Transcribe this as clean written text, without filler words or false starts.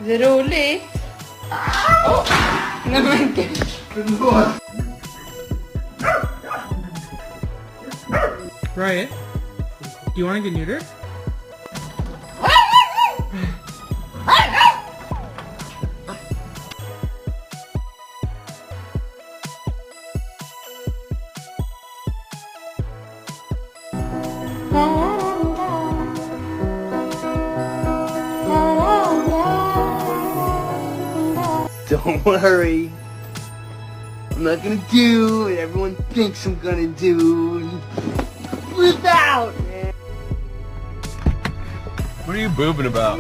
Zero ulit. Oh! Naman ka. Riot, do you want to get neutered? Don't worry. I'm not gonna do what everyone thinks I'm gonna do. Flip out, man. What are you boobing about?